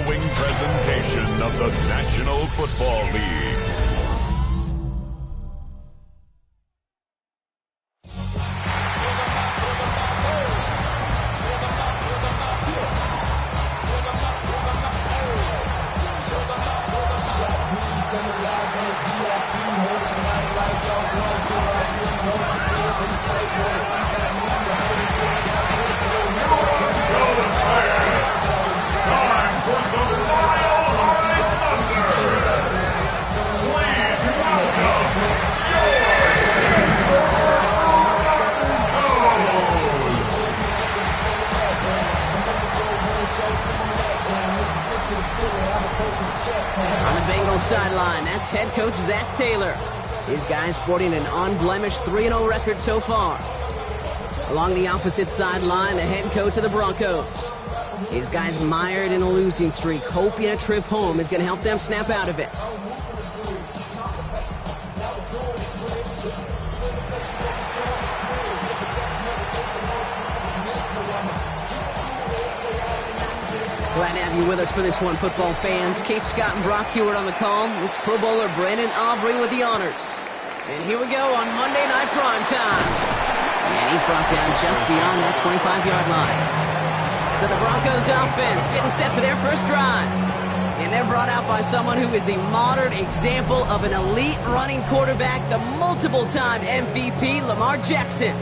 following presentation of the National Football League. On the Bengals sideline, that's head coach Zach Taylor. His guys sporting an unblemished 3-0 record so far. Along the opposite sideline, the head coach of the Broncos. His guys mired in a losing streak, hoping a trip home is going to help them snap out of it. Glad to have you with us for this one, football fans. Kate Scott and Brock Hewitt on the call. It's Pro Bowler Brandon Aubrey with the honors. And here we go on Monday Night Prime Time. And he's brought down just beyond that 25-yard line. So the Broncos offense getting set for their first drive. And they're brought out by someone who is the modern example of an elite running quarterback, the multiple-time MVP, Lamar Jackson.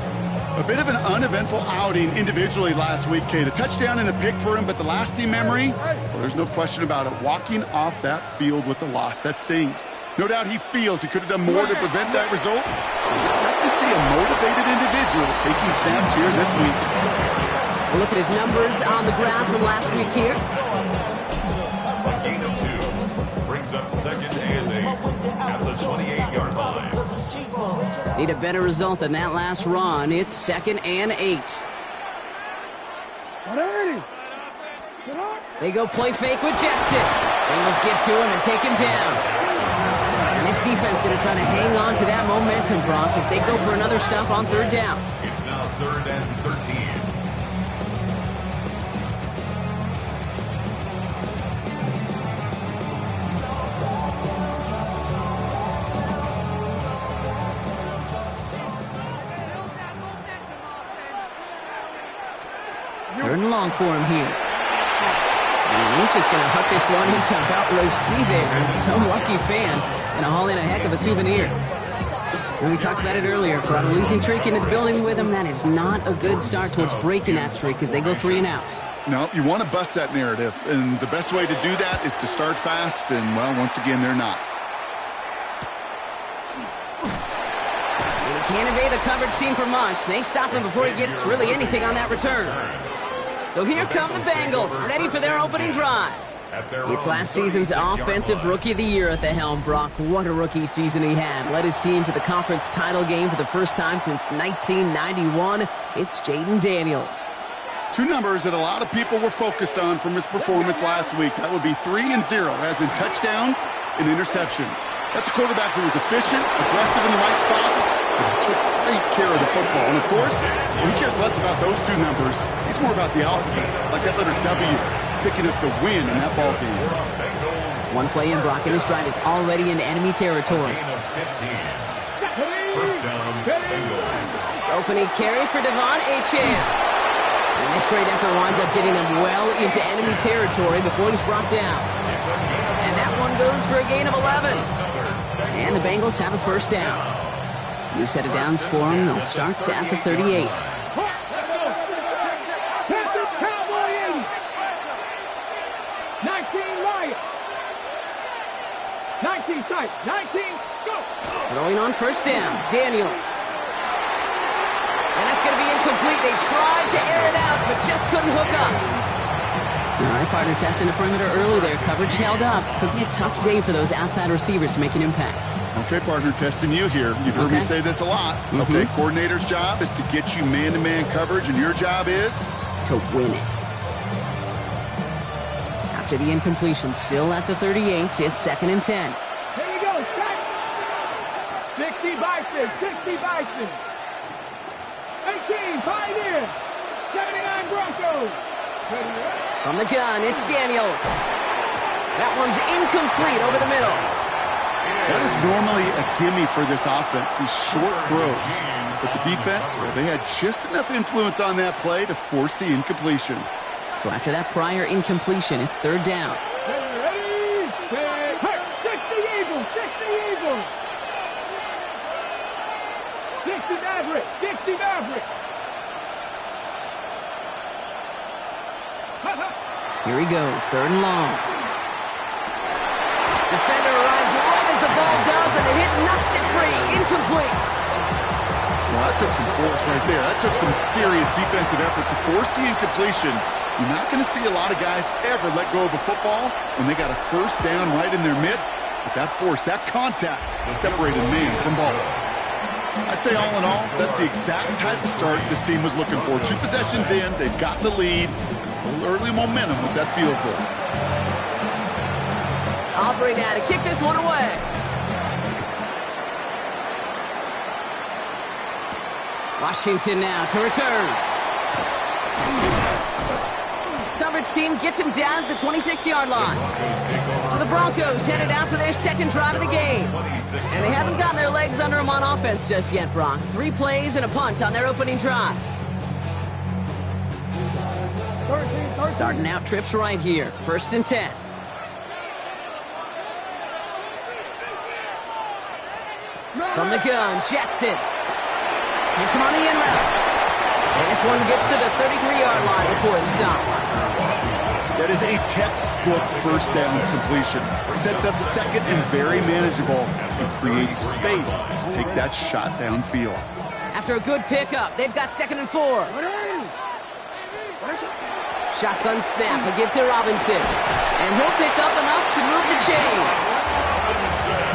A bit of an uneventful outing individually last week, Kate. A touchdown and a pick for him, but the lasting memory, well, there's no question about it. Walking off that field with the loss, that stings. No doubt he feels he could have done more to prevent that result. So expect to see a motivated individual taking snaps here this week. We'll look at his numbers on the ground from last week here. A gain of 2 brings up second and 8 at the 28-yard line. Need a better result than that last run. It's second and 8. They go play fake with Jackson. Bengals get to him and take him down. And this defense going to try to hang on to that momentum, Brock, as they go for another stop on third down. It's now 3rd and 13. Third and long for him here. And he's just going to hook this one into about row C there. And some lucky fan and haul in a heck of a souvenir. And we talked about it earlier. Brought a losing streak into the building with him. That is not a good start towards breaking that streak as they go 3 and out. No, you want to bust that narrative. And the best way to do that is to start fast. And, well, once again, they're not. And he can't evade the coverage team for much. They stop him before he gets really anything on that return. So here come the Bengals, ready for their opening drive. It's last season's Offensive Rookie of the Year at the helm, Brock. What a rookie season he had. Led his team to the conference title game for the first time since 1991. It's Jayden Daniels. 2 numbers that a lot of people were focused on from his performance last week. That would be 3 and 0, as in touchdowns and interceptions. That's a quarterback who was efficient, aggressive in the right spots, and he took great care of the football. And, of course, he cares less about those 2 numbers. He's more about the alphabet, like that letter W, picking up the win in that ball game. One play in, Brock, and his drive is already in enemy territory. First down, Bengals. Opening carry for Devon Achane. And this great effort winds up getting him well into enemy territory before he's brought down. And that one goes for a gain of 11. And the Bengals have a first down. New set of downs for them. They'll start at the 38. 19 right. 19 tight. 19, go. Throwing on first down, Daniels. And that's going to be incomplete. They tried to air it out, but just couldn't hook up. All right, partner testing the perimeter early there. Coverage held up. Could be a tough day for those outside receivers to make an impact. Okay, partner, testing you here. You've heard me say this a lot. Okay, coordinator's job is to get you man-to-man coverage, and your job is? To win it. After the incompletion, still at the 38, it's second and 10. Here you go, set. 60 Bison, 60 Bison. 18, Pioneer. 79 Broncos. From the gun, it's Daniels. That one's incomplete over the middle. That is normally a gimme for this offense, these short throws. But the defense, well, they had just enough influence on that play to force the incompletion. So after that prior incompletion, it's third down. Ready, set, 60 Eagles, 60 Eagles. 60 Maverick, 60 Maverick. Here he goes, third and long. Defender arrives right as the ball does, and the hit knocks it free. Incomplete. Well, that took some force right there. That took some serious defensive effort to force the incompletion. You're not going to see a lot of guys ever let go of a football when they got a first down right in their midst. But that force, that contact, separated man from ball. I'd say all in all, that's the exact type of start this team was looking for. 2 possessions in, they've got the lead. A little early momentum with that field goal. Aubrey now to kick this one away. Washington now to return. Coverage team gets him down at the 26-yard line. So the Broncos headed out for their second drive of the game. And they haven't gotten their legs under them on offense just yet, Brock. 3 plays and a punt on their opening drive. 13. Starting out trips right here. 1st and 10. From the gun, Jackson. Hits him on the in route. And this one gets to the 33-yard line before it's stopped. That is a textbook first down completion. Sets up second and very manageable and creates space to take that shot downfield. After a good pickup, they've got 2nd and 4. Shotgun snap, a give to Robinson. And he'll pick up enough to move the chains.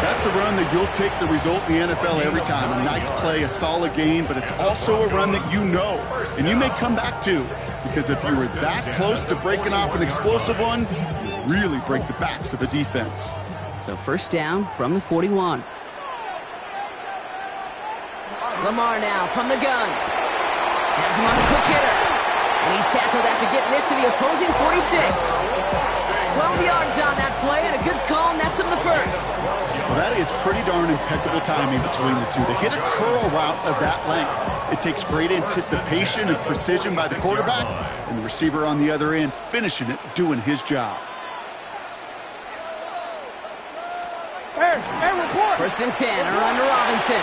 That's a run that you'll take the result in the NFL every time. A nice play, a solid game, but it's also a run that you know and you may come back to, because if you were that close to breaking off an explosive one, you really break the backs of a defense. So first down from the 41. Lamar now from the gun. Has him on a quick hitter. And he's tackled after getting this to the opposing 46. 12 yards on that play, and a good call nets him the first. Well, that is pretty darn impeccable timing between the two. To hit a curl route of that length, it takes great anticipation and precision by the quarterback, and the receiver on the other end finishing it, doing his job. Hey, report. 1st and 10, a run to Robinson.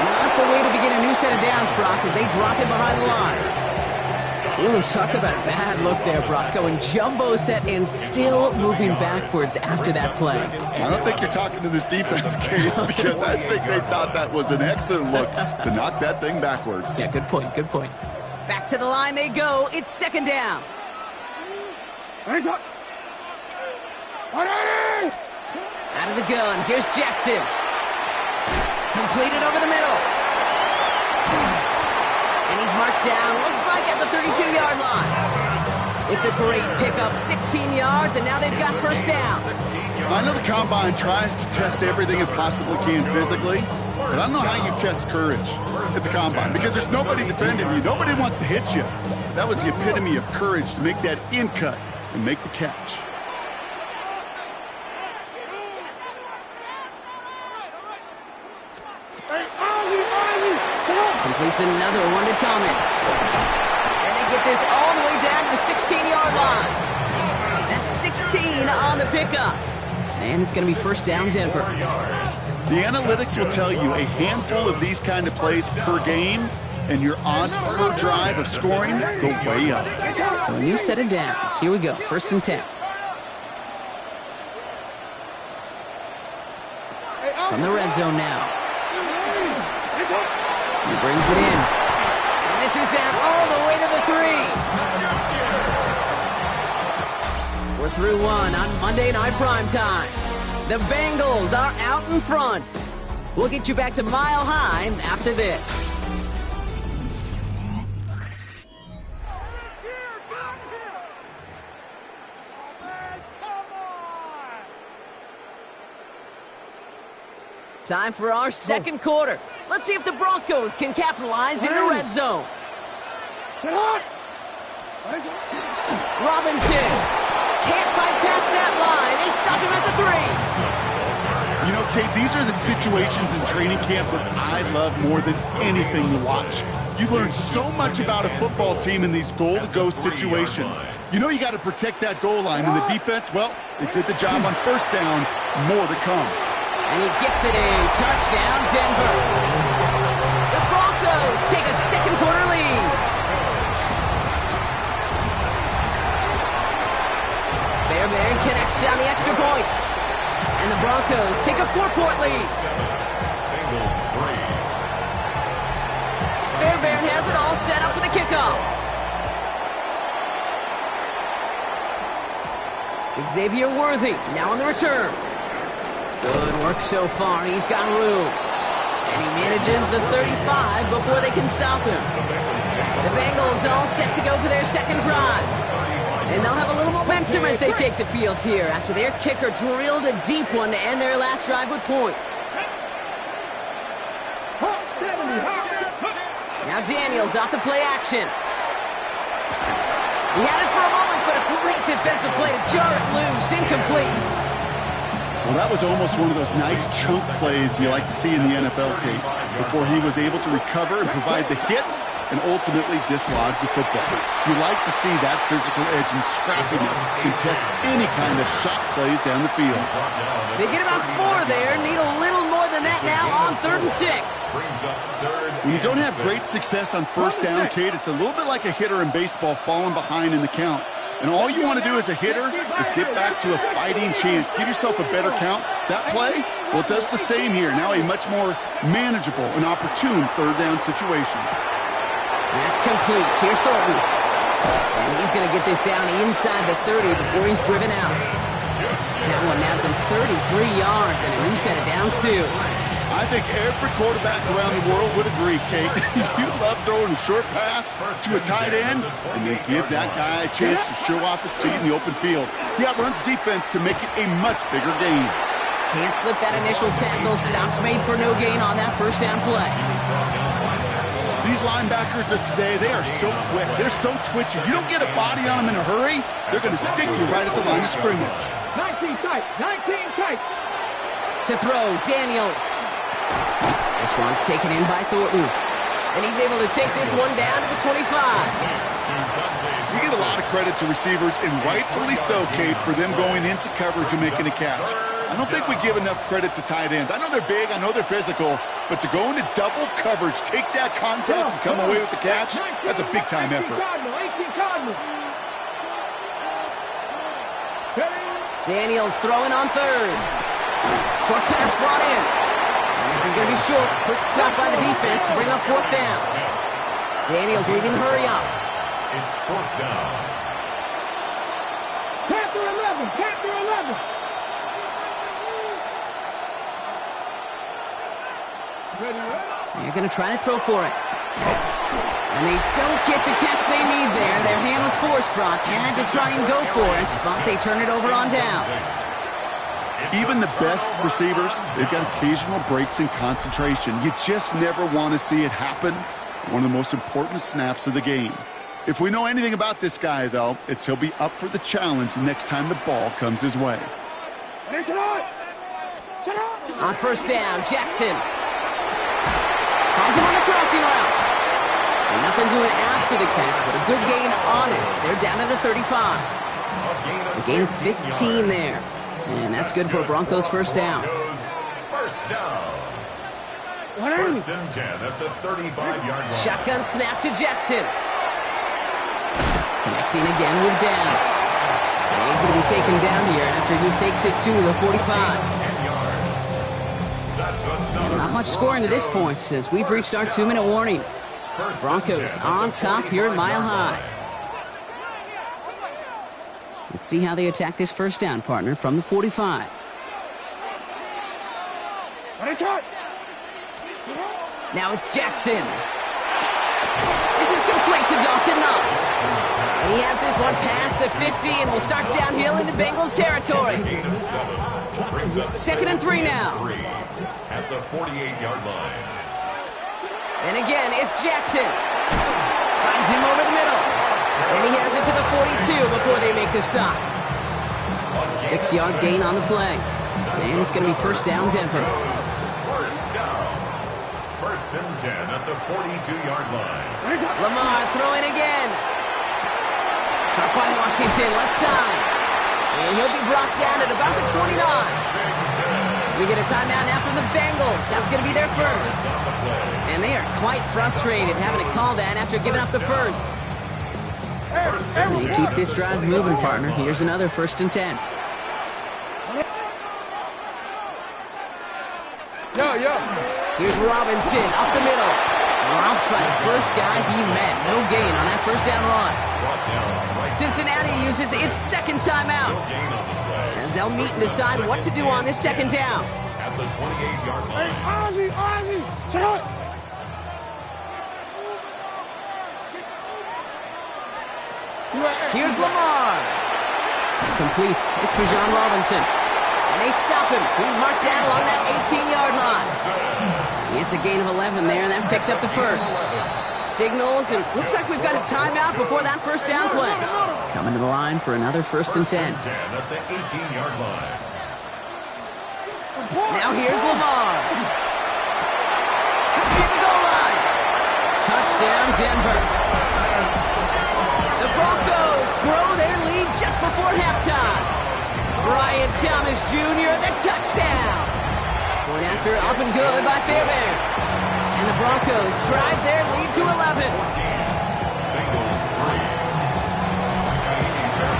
Not the way to begin a new set of downs, Brock, as they drop it behind the line. Ooh, talk about a bad look there, Brock. Going jumbo set and still moving backwards after that play. I don't think you're talking to this defense, Kate, because I think they thought that was an excellent look to knock that thing backwards. Yeah, good point, good point. Back to the line they go. It's 2nd down. Out of the gun, here's Jackson. Completed over the middle. And he's marked down, looks like at the 32-yard line. It's a great pickup, 16 yards, and now they've got first down. I know the Combine tries to test everything it possibly can physically, but I don't know how you test courage at the Combine, because there's nobody defending you. Nobody wants to hit you. That was the epitome of courage, to make that in cut and make the catch. Completes another one to Thomas. And they get this all the way down to the 16-yard line. That's 16 on the pickup. And it's going to be first down, Denver. The analytics will tell you a handful of these kind of plays per game, and your odds per drive of scoring go way up. So a new set of downs. Here we go, 1st and 10. From the red zone now. He brings it in. And this is down all the way to the 3. We're through one on Monday Night Primetime. The Bengals are out in front. We'll get you back to Mile High after this. Time for our second quarter. Let's see if the Broncos can capitalize in the red zone. Robinson can't fight past that line. They stop him at the 3. You know, Kate, these are the situations in training camp that I love more than anything to watch. You learn so much about a football team in these goal-to-go situations. You know you got to protect that goal line, and the defense, well, they did the job on first down. More to come. And he gets it in. Touchdown, Denver. The Broncos take a second quarter lead. Fairbairn connects on the extra point. And the Broncos take a 4-point lead. Bengals 3. Fairbairn has it all set up for the kickoff. Xavier Worthy now on the return. Good work so far. He's got room. And he manages the 35 before they can stop him. The Bengals all set to go for their second drive. And they'll have a little momentum as they take the field here after their kicker drilled a deep one to end their last drive with points. Now Daniels off the play action. He had it for a moment, but a great defensive play to jar it loose. Incomplete. Well, that was almost one of those nice chunk plays you like to see in the NFL, Kate, before he was able to recover and provide the hit and ultimately dislodge the football. You like to see that physical edge and scrappiness to contest any kind of shot plays down the field. They get about 4 there, need a little more than that now on 3rd and 6. When you don't have great success on first down, Kate, it's a little bit like a hitter in baseball falling behind in the count. And all you want to do as a hitter is get back to a fighting chance. Give yourself a better count. That play, well, it does the same here. Now a much more manageable and opportune 3rd down situation. That's complete. Here's Thornton. And he's going to get this down inside the 30 before he's driven out. That one nabs him 33 yards and a new set of downs, too. I think every quarterback around the world would agree, Kate. You love throwing a short pass to a tight end and then give that guy a chance to show off his speed in the open field. He outruns defense to make it a much bigger gain. Can't slip that initial tackle. Stops made for no gain on that first down play. These linebackers of today, they are so quick. They're so twitchy. You don't get a body on them in a hurry, they're going to stick you right at the line of scrimmage. 19 tight, 19 tight. To throw, Daniels. This one's taken in by Thornton. And he's able to take this one down to the 25. You get a lot of credit to receivers, and rightfully so, Kate, for them going into coverage and making a catch. I don't think we give enough credit to tight ends. I know they're big, I know they're physical, but to go into double coverage, take that contact and come away with the catch, that's a big-time effort. Daniels throwing on 3rd. Short pass brought in. And this is going to be short. Quick stop by the defense to bring up 4th down. Daniels leading the hurry up. It's 4th down. Panther 11, Panther 11. They're going to try to throw for it. And they don't get the catch they need there. Their hand was forced, Brock. Had to try and go for it, but they turn it over on downs. Even the best receivers, they've got occasional breaks in concentration. You just never want to see it happen. One of the most important snaps of the game. If we know anything about this guy, though, it's he'll be up for the challenge the next time the ball comes his way. On first down, Jackson. Finds him on the crossing route. And nothing doing after the catch, but a good gain on it. They're down to the 35. A gain of 15 there. And that's good for a Broncos first down. First down. First and 10 at the 35-yard line. Shotgun snap to Jackson. Connecting again with Downs. And he's going to be taken down here after he takes it to the 45. 10 yards. That's another. Not much scoring to this point as we've reached our 2-minute warning. Broncos on top here at Mile High. Let's see how they attack this first down, partner, from the 45. Now it's Jackson. This is complete to Dawson Knox. And he has this one past the 50 and will start downhill into Bengals territory. Gain of 7. Brings up 2nd and 3 now. 3 at the 48-yard line. And again, it's Jackson. Finds him over the middle. And he has it to the 42 before they make the stop. 6-yard gain on the play. And it's going to be first down, Denver. First down. First and 10 at the 42-yard line. Lamar throwing again. Caught by Washington, left side. And he'll be brought down at about the 29. We get a timeout now from the Bengals. That's going to be their first. And they are quite frustrated having to call that after giving up the first. And keep this drive moving, partner. Here's another first and 10. Here's Robinson up the middle. Dropped by the first guy he met. No gain on that first down run. Cincinnati uses its second timeout, as they'll meet and decide what to do on this second down. At the 28-yard line. Ozzy, check out. Here's Lamar. Complete. It's Bijan Robinson. And they stop him. He's marked down along that 18-yard line. It's a gain of 11 there, and that picks up the first. Signals, and looks like we've got a timeout before that first down play. Coming to the line for another first and 10. At the 18-yard line. Now here's Lamar. Could be at the goal line. Touchdown, Denver. The Broncos grow their lead just before halftime. Brian Thomas Jr., the touchdown. Point after, up and good by Fairbairn. And the Broncos drive their lead to 11.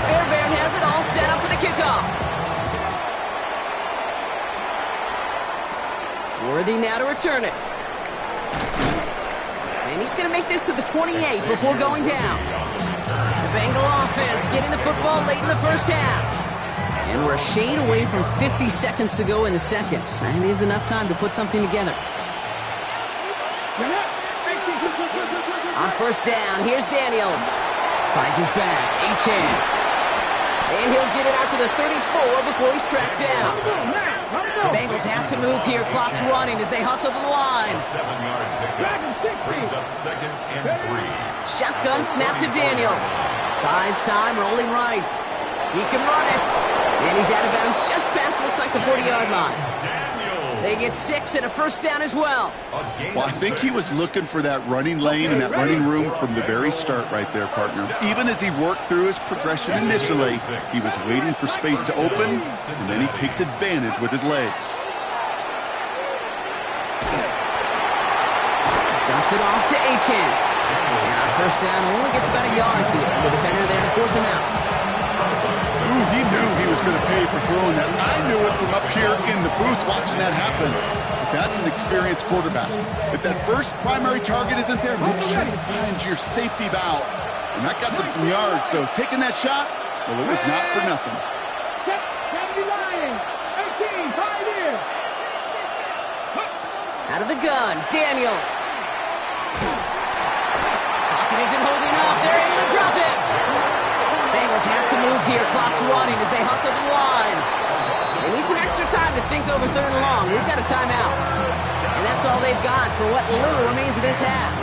Fairbairn has it all set up for the kickoff. Worthy now to return it. And he's going to make this to the 28 before going down. The Bengal offense getting the football late in the first half. And we're a shade away from 50 seconds to go in the second. And it is enough time to put something together. On first down, here's Daniels. Finds his back, Achane. And he'll get it out to the 34 before he's tracked down. The Bengals have to move here. Clock's running as they hustle to the line. 7-yard pickup. Brings up second and 3. Shotgun snap to Daniels. Buys time, rolling right. He can run it. And he's out of bounds just past, looks like, the 40-yard line. They get 6 and a first down as well. Well, I think he was looking for that running lane and that running room from the very start right there, partner. Even as he worked through his progression initially, he was waiting for space to open, and then he takes advantage with his legs. Dumps it off to Achane. And first down only gets about a yard here. And the defender there to force him out. Ooh, he knew he was going to pay for throwing that. I knew it from up here in the booth watching that happen. But that's an experienced quarterback. If that first primary target isn't there, make sure you find your safety valve. And that got them some yards, so taking that shot, well, it was not for nothing. Out of the gun, Daniels. Pocket isn't holding up. They're able to drop it. Bengals have to move here. Clock's running as they hustle to the line. They need some extra time to think over third and long. We've got a timeout. And that's all they've got for what little remains of this half.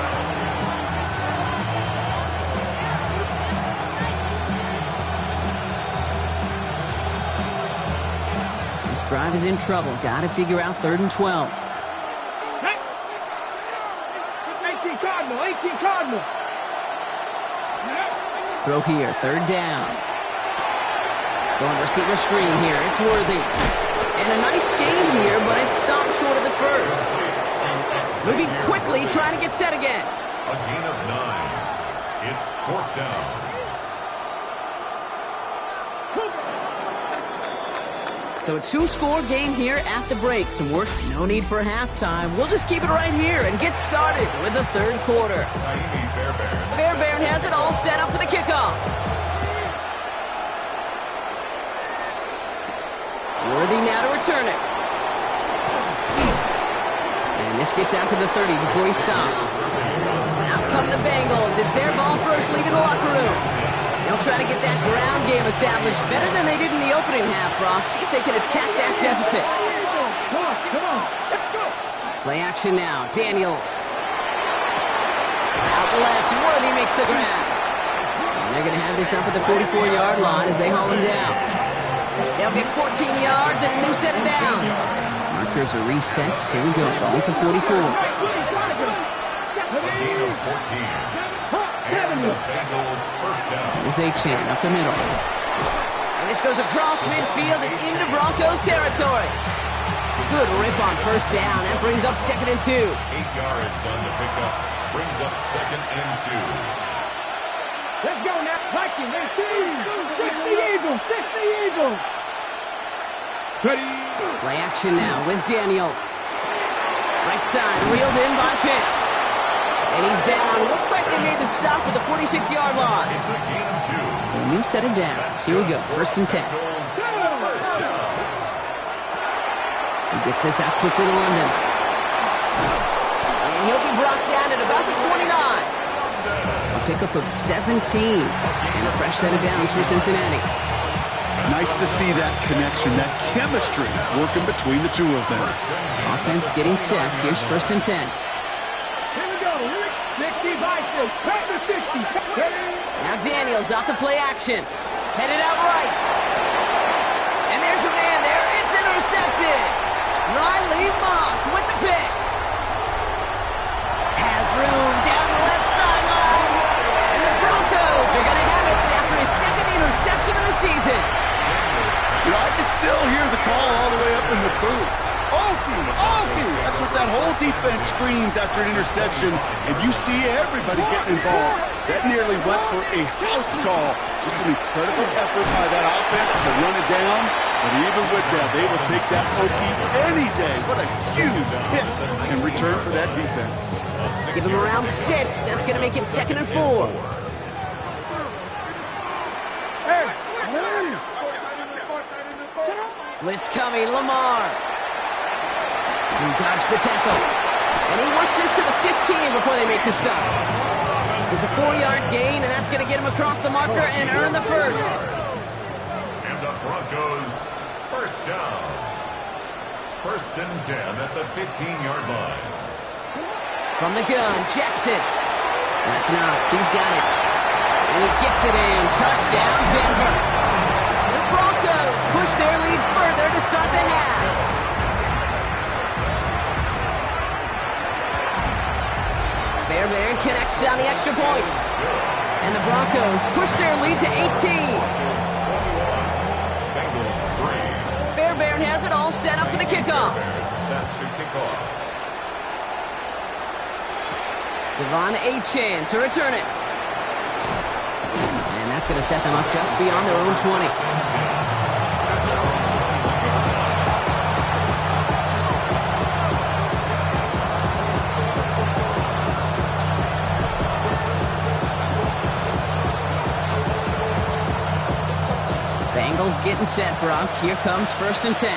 This drive is in trouble. Got to figure out 3rd and 12. 18 Cardinal. Throw here, 3rd down. Going receiver screen here. It's Worthy. And a nice game here, but it's stopped short of the first. Moving quickly, trying to get set again. A gain of 9. It's 4th down. So a 2-score game here at the break. Some work, no need for a halftime. We'll just keep it right here and get started with the 3rd quarter. Fairbairn has it all set up for the kickoff. Worthy now to return it. And this gets out to the 30 before he stopped. Out come the Bengals. It's their ball first, leaving the locker room. They'll try to get that ground game established better than they did in the opening half, Brock. See if they can attack that deficit. Play action now. Daniels. Out left. Worthy makes the grab. And they're going to have this up at the 44-yard line as they haul him down. They'll get 14 yards and a new set of downs. Markers are reset. Here we go. Ball at the 44. A gain of 14. And the Bengals first down. Here's Achane up the middle. And this goes across midfield and into Broncos territory. Good rip on first down. That brings up 2nd and 2. 8 yards on the pickup. Brings up 2nd and 2. Let's go now. Viking, they see. 60 Eagles. 60 Eagles. Ready. Play action now with Daniels. Right side, reeled in by Pitts. And he's down. Looks like they made the stop at the 46-yard line. It's a gain of 2. So a new set of downs. Here we go. 1st and 10. First down. He gets this out quickly to London. And he'll be brought down at about the 29. A pickup of 17. And a fresh set of downs for Cincinnati. Nice to see that connection, that chemistry working between the two of them. Offense getting set. Here's 1st and 10. Here we go. 60 Vikings. Back to 60. Now Daniels off the play action. Headed out right. And there's a man there. It's intercepted. Riley Moss with the pick. Has room down the left sideline. And the Broncos are going to have it after his 2nd interception of the season. You know, I can still hear the call all the way up in the booth. Okie, Okie! That's what that whole defense screams after an interception, and you see everybody getting involved. That nearly went for a house call. Just an incredible effort by that offense to run it down, but even with that, they will take that Okie any day. What a huge hit in return for that defense. Give him around 6. That's going to make it 2nd and 4. Blitz coming, Lamar. He dodged the tackle. And he works this to the 15 before they make the stop. It's a 4-yard gain, and that's going to get him across the marker and earn the first. And the Broncos first down. 1st and 10 at the 15-yard line. From the gun, Jackson. That's Knox. He's got it. And he gets it in. Touchdown, Denver. The Broncos push their lead further to start the half. Fairbairn connects on the extra point. And the Broncos push their lead to 18. Bengals 3. Fairbairn has it all set up for the kickoff. Set to kick off. Devon Achane to return it. And that's going to set them up just beyond their own 20. Bengals getting set, Brock. Here comes 1st and 10.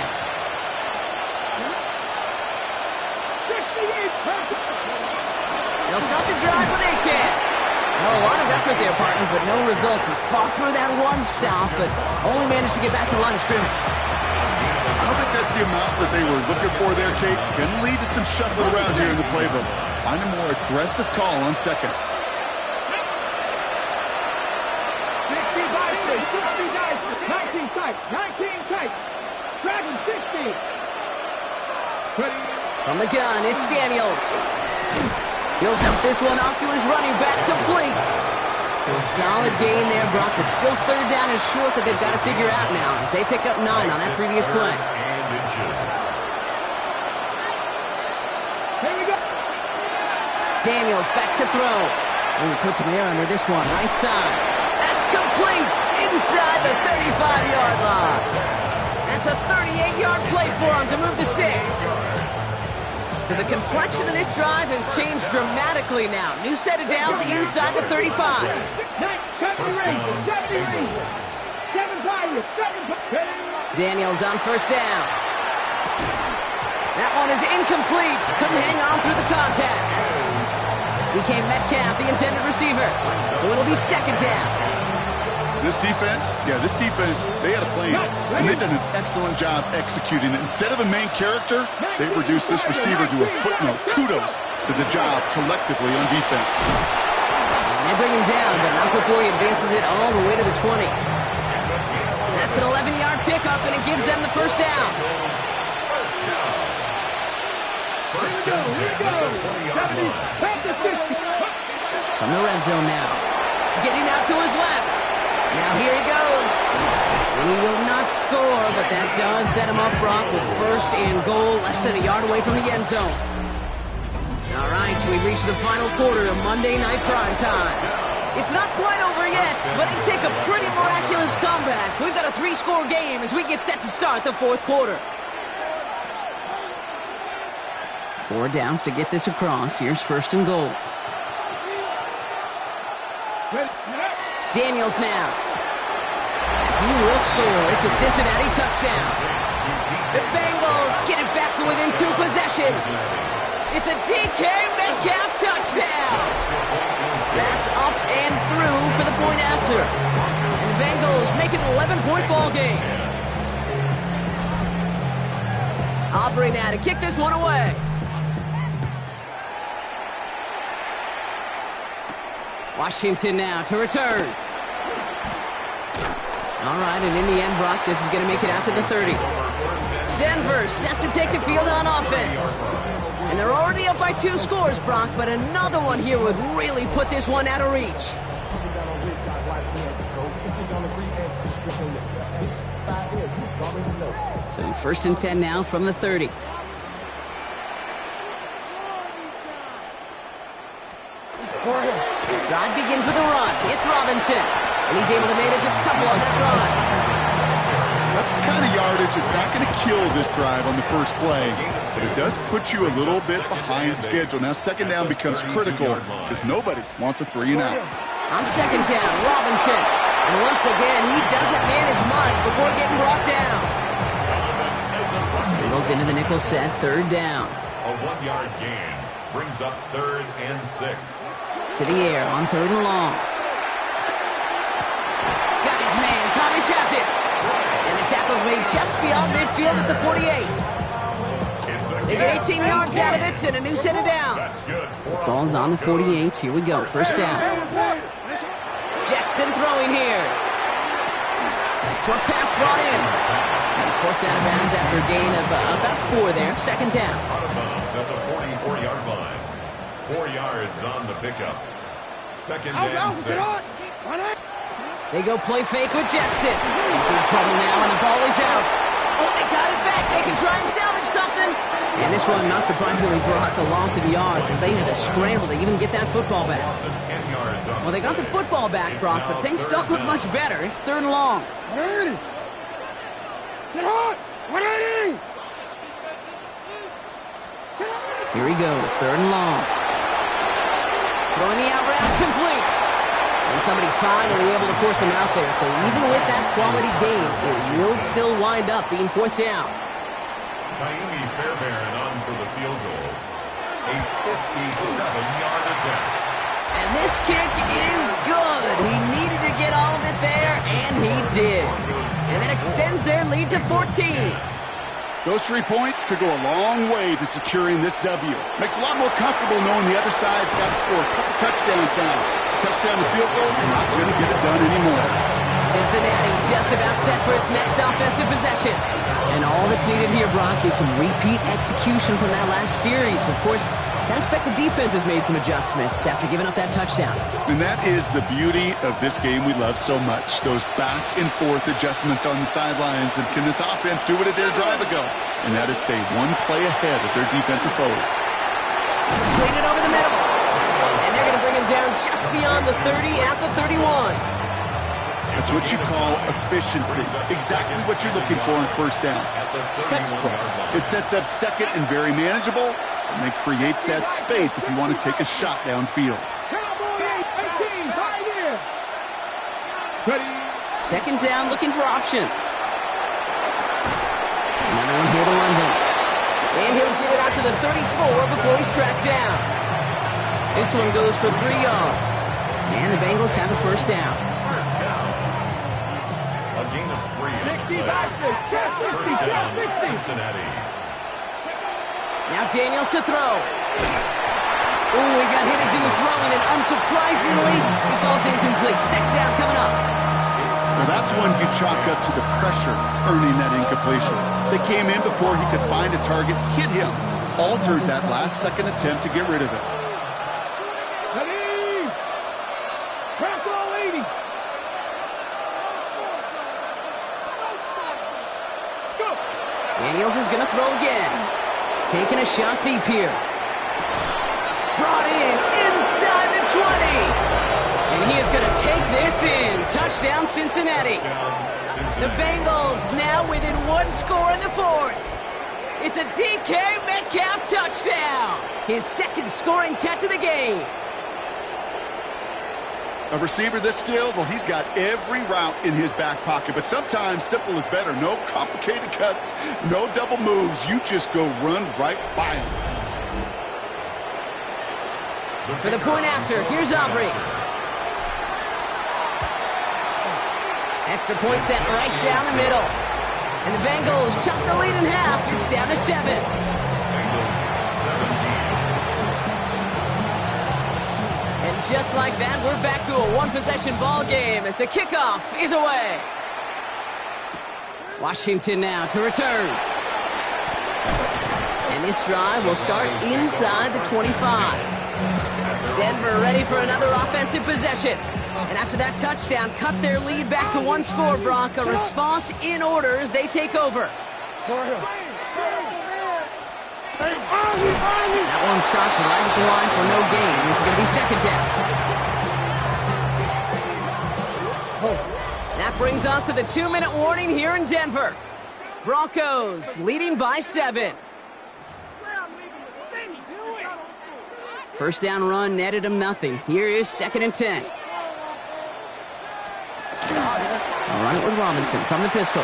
They'll start the drive with Achane. Well, a lot of effort there, partner, but no results. He fought through that one stop, but only managed to get back to the line of scrimmage. I don't think that's the amount that they were looking for there, Kate. Going to lead to some shuffling around here in the playbook. Find a more aggressive call on 2nd. 60 Vikings. 60 guys. 19 tight. 19 tight. Dragon 60. Ready. From the gun, it's Daniels. He'll dump this one off to his running back, complete. So a solid gain there, Brock, but still 3rd down and short that they've got to figure out now as they pick up 9 on that previous play. And inches. Here we go. Daniels back to throw. And he puts him here under this one, right side. That's complete inside the 35-yard line. That's a 38-yard play for him to move the sticks. So the complexion of this drive has changed dramatically now. New set of downs inside the 35. Daniels on 1st down. That one is incomplete. Couldn't hang on through the contact. DK Metcalf, the intended receiver. So it'll be 2nd down. This defense, they had a plan, and they've done an excellent job executing it. Instead of a main character, they've reduced this receiver to a footnote. Kudos to the job collectively on defense. And they bring him down, but not before he advances it all the way to the 20. That's an 11-yard pickup, and it gives them the first down. First down. First down. From the red zone now. Getting out to his left. Now here he goes. And he will not score, but that does set him up, Brock, with first and goal, less than a yard away from the end zone. All right, so we've reached the final quarter of Monday Night Primetime. It's not quite over yet, but it take a pretty miraculous comeback. We've got a 3-score game as we get set to start the fourth quarter. 4 downs to get this across. Here's first and goal. Daniels now. He will score. It's a Cincinnati touchdown. The Bengals get it back to within 2 possessions. It's a DK Metcalf touchdown. That's up and through for the point after. And the Bengals make it an 11-point ball game. Aubrey now to kick this one away. Washington now to return. All right, and in the end, Brock, this is going to make it out to the 30. Denver set to take the field on offense. And they're already up by 2 scores, Brock, but another one here would really put this one out of reach. So first and 10 now from the 30. Drive begins with a run. It's Robinson. And he's able to manage a couple on that run. That's the kind of yardage that's not going to kill this drive on the first play. But it does put you a little bit behind schedule. Now second down becomes critical because nobody wants a 3 and out. On second down, Robinson. And once again, he doesn't manage much before getting brought down. Goes into the nickel set, third down. A 1-yard gain brings up 3rd and 6. To the air on 3rd and long. Got his man. Thomas has it. And the tackle's made just beyond midfield at the 48. They get 18 yards out of it and a new set of downs. Ball's on the 48. Here we go. First down. Jackson throwing here. Short pass brought in. And he's forced out of bounds after a gain of about 4 there. Second down. Out of bounds at the 44-yard line. 4 yards on the pickup. Second and 6. They go play fake with Jackson. Big trouble now, and the ball is out. Oh, they got it back. They can try and salvage something. And this one, not surprisingly, brought the loss of yards as they had to scramble to even get that football back. Well, they got the football back, Brock, but things don't look much better. It's 3rd and long. Here he goes, 3rd and long. Throwing the out route, complete. And somebody finally able to force him out there. So even with that quality gain, it will still wind up being 4th down. Naimi Fairbairn on for the field goal. A 57-yard attempt. And this kick is good. He needed to get all of it there, and he did. And that extends their lead to 14. Those 3 points could go a long way to securing this W. Makes it a lot more comfortable knowing the other side's got to score a couple touchdowns now. Touchdown to field goals are not going to get it done anymore. Cincinnati just about set for its next offensive possession. And all that's needed here, Brock, is some repeat execution from that last series. Of course, I expect the defense has made some adjustments after giving up that touchdown. And that is the beauty of this game we love so much. Those back and forth adjustments on the sidelines. And can this offense do what it did a drive ago? And that is stay 1 play ahead of their defensive foes. Played it over the middle. And they're going to bring him down just beyond the 30 at the 31. That's what you call efficiency. Exactly what you're looking for in first down. Textbook. It sets up second and very manageable, and it creates that space if you want to take a shot downfield. Second down, looking for options. Another one here to London. And he'll get it out to the 34 before he's tracked down. This one goes for 3 yards. And the Bengals have a first down. A gain of 3. First down, Cincinnati. Now Daniels to throw. Ooh, he got hit as he was throwing, and unsurprisingly, he falls incomplete. Second down coming up. Well, that's one you chalk up to the pressure earning that incompletion. They came in before he could find a target, hit him, altered that last-second attempt to get rid of it. Ready? Crack all 80. Let's go. Daniels is going to throw again. Taking a shot deep here. Brought in inside the 20. And he is going to take this in. Touchdown, Cincinnati. The Bengals now within one score in the fourth. It's a DK Metcalf touchdown. His second scoring catch of the game. A receiver this skilled, well, he's got every route in his back pocket. But sometimes simple is better. No complicated cuts, no double moves. You just go run right by him. For the point after, here's Aubrey. Extra point set right down the middle. And the Bengals chop the lead in half. It's down to 7. Bengals 17. And just like that, we're back to a one-possession ball game as the kickoff is away. Washington now to return. And this drive will start inside the 25. Denver ready for another offensive possession. And after that touchdown, cut their lead back to one score, Brock. A response in order as they take over. That one stopped right at the line for no gain. This is going to be second down. That brings us to the 2-minute warning here in Denver. Broncos leading by 7. First down run netted him nothing. Here is 2nd and 10. All right, with Robinson from the pistol.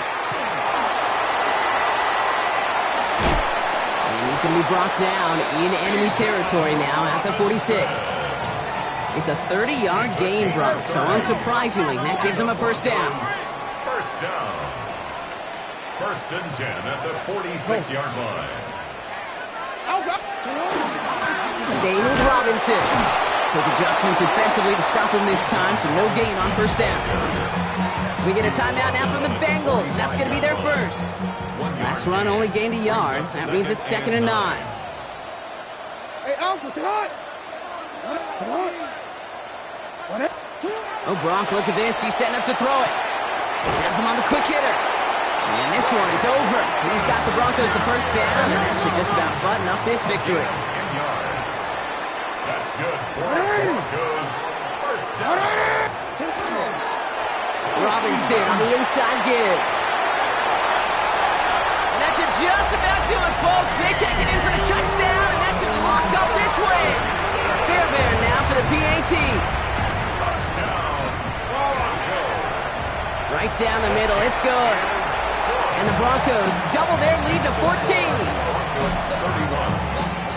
And he's going to be brought down in enemy territory now at the 46. It's a 30-yard gain, Brock, so unsurprisingly, that gives him a first down. First down. 1st and 10 at the 46-yard line. Staying with Robinson. Quick adjustment defensively to stop him this time, so no gain on first down. We get a timeout now from the Bengals. That's going to be their first. Last run only gained a yard. That means it's 2nd and 9. Hey, Alpha, say hi. Oh, Brock, look at this. He's setting up to throw it. Has him on the quick hitter. And this one is over. He's got the Broncos the first down, and that should just about button up this victory. 10 yards. That's good for the Broncos. First down. Robinson on the inside give. And that should just about do it, folks. They take it in for the touchdown, and that should lock up this win. Fairbairn now for the PAT. Touchdown. Broncos. Right down the middle. It's good. And the Broncos double their lead to 14. Broncos 31.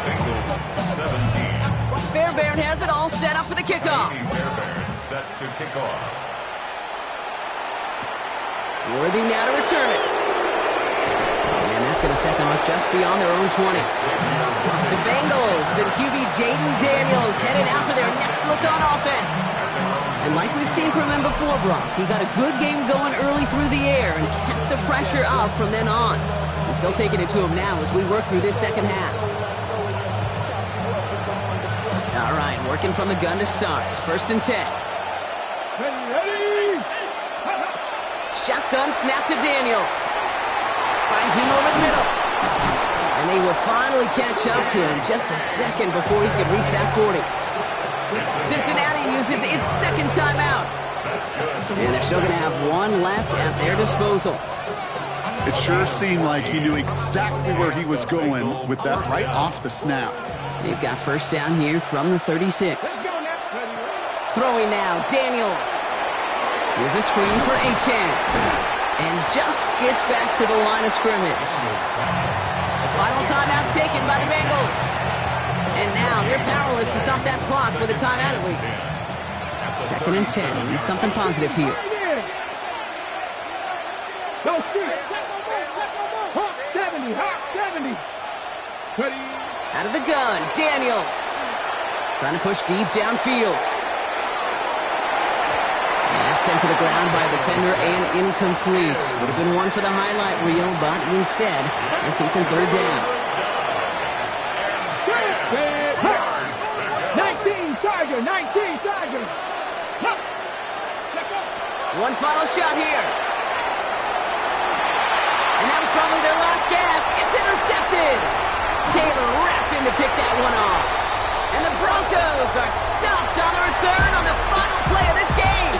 Bengals 17. Fairbairn has it all set up for the kickoff. Fairbairn set to kick off. Worthy now to return it. And that's going to set them up just beyond their own 20. The Bengals and QB Jaden Daniels headed out for their next look on offense. And like we've seen from him before, Brock, he got a good game going early through the air and kept the pressure up from then on. He's still taking it to him now as we work through this second half. All right, working from the gun to start. 1st and 10. Ready. Shotgun snap to Daniels. Finds him over the middle. And they will finally catch up to him just a second before he can reach that 40. Cincinnati uses its second timeout. And they're still going to have one left at their disposal. It sure seemed like he knew exactly where he was going with that right off the snap. They've got first down here from the 36. Throwing now, Daniels. Here's a screen for Achane. And just gets back to the line of scrimmage. The final timeout taken by the Bengals. And now they're powerless to stop that clock with a timeout at least. 2nd and 10. Need something positive here. Go, 70. Ready. Out of the gun, Daniels. Trying to push deep downfield. And Sent to the ground by a defender and incomplete. Would have been one for the highlight reel, but instead, they're facing third down. 19 Chargers, 19 Chargers. One final shot here. And that was probably their last gasp. It's intercepted. Taylor wrapped in to pick that one off. And the Broncos are stopped on the return on the final play of this game.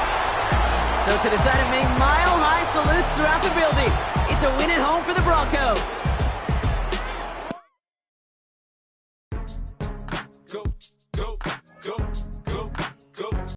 So to decide to make mile-high salutes throughout the building, it's a win at home for the Broncos.